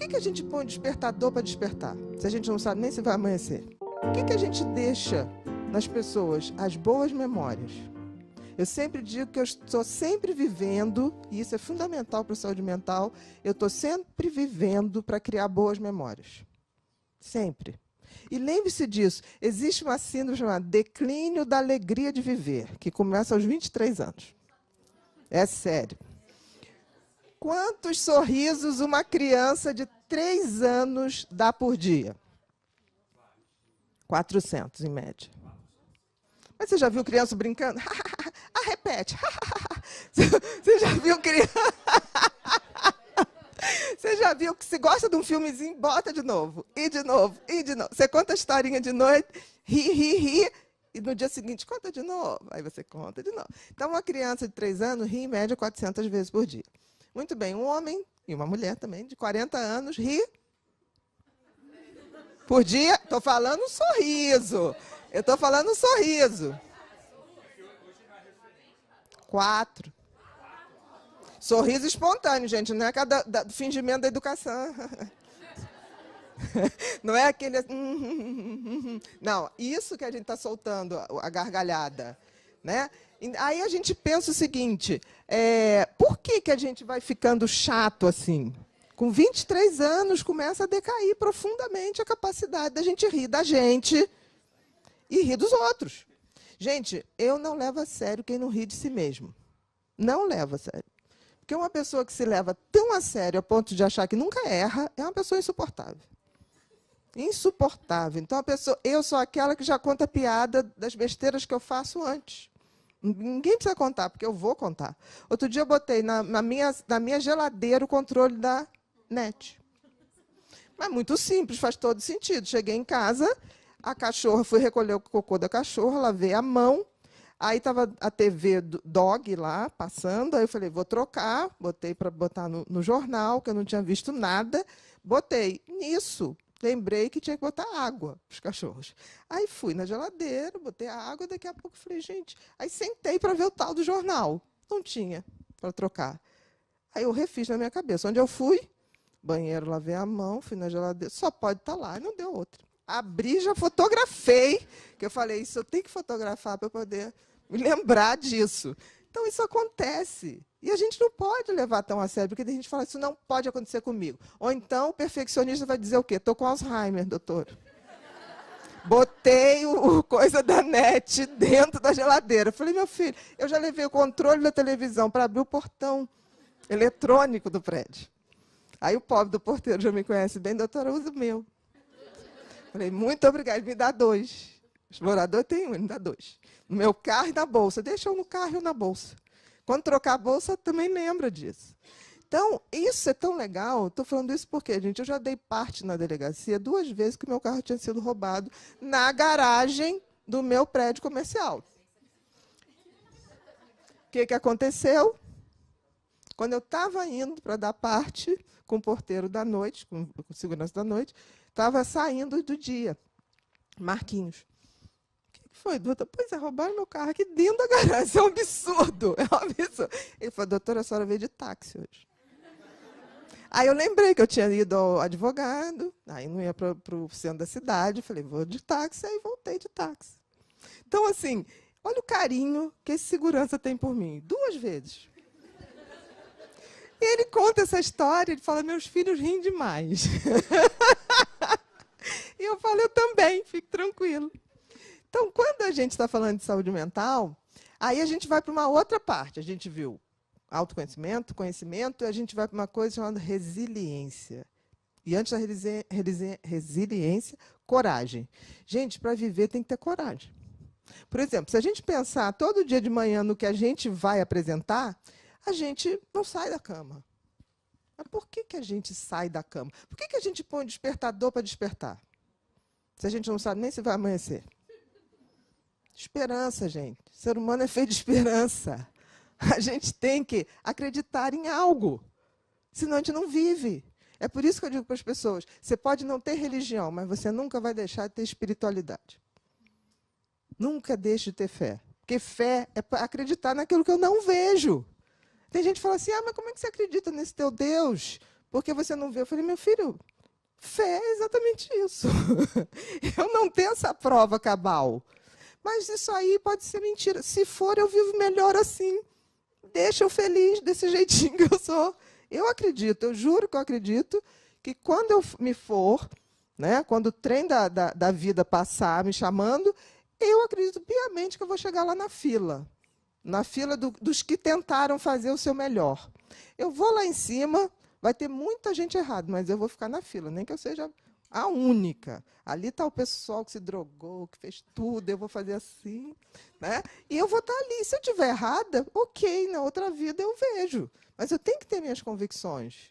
que a gente põe despertador para despertar, se a gente não sabe nem se vai amanhecer? O que a gente deixa nas pessoas? As boas memórias. Eu sempre digo que eu estou sempre vivendo, e isso é fundamental para a saúde mental, eu estou sempre vivendo para criar boas memórias. Sempre. E lembre-se disso, existe uma síndrome chamada declínio da alegria de viver, que começa aos 23 anos. É sério. Quantos sorrisos uma criança de 3 anos dá por dia? 400, em média. Mas você já viu criança brincando? Repete. Você já viu criança? Você já viu que se gosta de um filmezinho, bota de novo, e de novo, e de novo. Você conta a historinha de noite, ri, e no dia seguinte conta de novo. Aí você conta de novo. Então, uma criança de 3 anos ri em média 400 vezes por dia. Muito bem, um homem, e uma mulher também, de 40 anos, ri por dia. Estou falando um sorriso. Eu estou falando um sorriso. 4. Sorriso espontâneo, gente, não é cada fingimento da educação. Não é aquele... Não, isso que a gente está soltando, a gargalhada. Né? Aí a gente pensa o seguinte, por que a gente vai ficando chato assim? Com 23 anos começa a decair profundamente a capacidade da gente rir da gente e rir dos outros. Gente, eu não levo a sério quem não ri de si mesmo. Não levo a sério. Porque uma pessoa que se leva tão a sério a ponto de achar que nunca erra, é uma pessoa insuportável. Insuportável. Então, eu sou aquela que já conta piada das besteiras que eu faço antes. Ninguém precisa contar, porque eu vou contar. Outro dia eu botei na minha geladeira o controle da NET. Mas muito simples, faz todo sentido. Cheguei em casa, a cachorra, fui recolher o cocô da cachorra, lavei a mão, aí estava a TV do Dog lá, passando, aí eu falei, vou trocar, botei para botar no jornal, que eu não tinha visto nada, botei nisso. Lembrei que tinha que botar água para os cachorros. Aí fui na geladeira, botei a água, daqui a pouco falei, gente... Aí sentei para ver o tal do jornal. Não tinha para trocar. Aí eu refiz na minha cabeça. Onde eu fui? Banheiro, lavei a mão, fui na geladeira. Só pode estar lá, e não deu outra. Abri, já fotografei, que eu falei, isso eu tenho que fotografar para poder me lembrar disso. Então, isso acontece. E a gente não pode levar tão a sério, porque a gente fala, isso não pode acontecer comigo. Ou então, o perfeccionista vai dizer o quê? Estou com Alzheimer, doutor. Botei o coisa da NET dentro da geladeira. Falei, meu filho, eu já levei o controle da televisão para abrir o portão eletrônico do prédio. Aí o pobre do porteiro já me conhece bem, doutora, usa o meu. Falei, muito obrigada, me dá 2. Os moradores têm 1, ele me dá 2. No meu carro e na bolsa. Deixa eu no carro e na bolsa. Quando trocar a bolsa, também lembra disso. Então, isso é tão legal. Estou falando isso porque, gente, eu já dei parte na delegacia 2 vezes que o meu carro tinha sido roubado na garagem do meu prédio comercial. O que aconteceu? Quando eu estava indo para dar parte com o porteiro da noite, com segurança da noite, estava saindo do dia. Marquinhos. O que foi, doutor? Pois é, roubaram meu carro aqui dentro da garagem. Isso é um absurdo. É um absurdo. Ele falou, doutora, a senhora veio de táxi hoje. Aí eu lembrei que eu tinha ido ao advogado, aí não ia para o centro da cidade, falei, vou de táxi, aí voltei de táxi. Então, assim, olha o carinho que esse segurança tem por mim. 2 vezes. E ele conta essa história, ele fala, meus filhos riem demais. E eu falo, eu também, fique tranquilo. Então, quando a gente está falando de saúde mental, aí a gente vai para uma outra parte. A gente viu autoconhecimento, conhecimento, e a gente vai para uma coisa chamada resiliência. E antes da resiliência, coragem. Gente, para viver tem que ter coragem. Por exemplo, se a gente pensar todo dia de manhã no que a gente vai apresentar, a gente não sai da cama. Mas por que a gente sai da cama? Por que a gente põe despertador para despertar? Se a gente não sabe nem se vai amanhecer. Esperança, gente. O ser humano é feito de esperança. A gente tem que acreditar em algo. Senão a gente não vive. É por isso que eu digo para as pessoas, você pode não ter religião, mas você nunca vai deixar de ter espiritualidade. Nunca deixe de ter fé. Porque fé é acreditar naquilo que eu não vejo. Tem gente que fala assim, mas como é que você acredita nesse teu Deus? Porque você não vê. Eu falei, meu filho, fé é exatamente isso. Eu não tenho essa prova cabal. Mas isso aí pode ser mentira. Se for, eu vivo melhor assim. Deixa eu feliz desse jeitinho que eu sou. Eu acredito, eu juro que eu acredito que quando eu me for, né, quando o trem da vida passar me chamando, eu acredito piamente que eu vou chegar lá na fila dos que tentaram fazer o seu melhor. Eu vou lá em cima, vai ter muita gente errada, mas eu vou ficar na fila, nem que eu seja a única. Ali está o pessoal que se drogou, que fez tudo, eu vou fazer assim, né? E eu vou estar ali. Se eu estiver errada, ok, na outra vida eu vejo. Mas eu tenho que ter minhas convicções.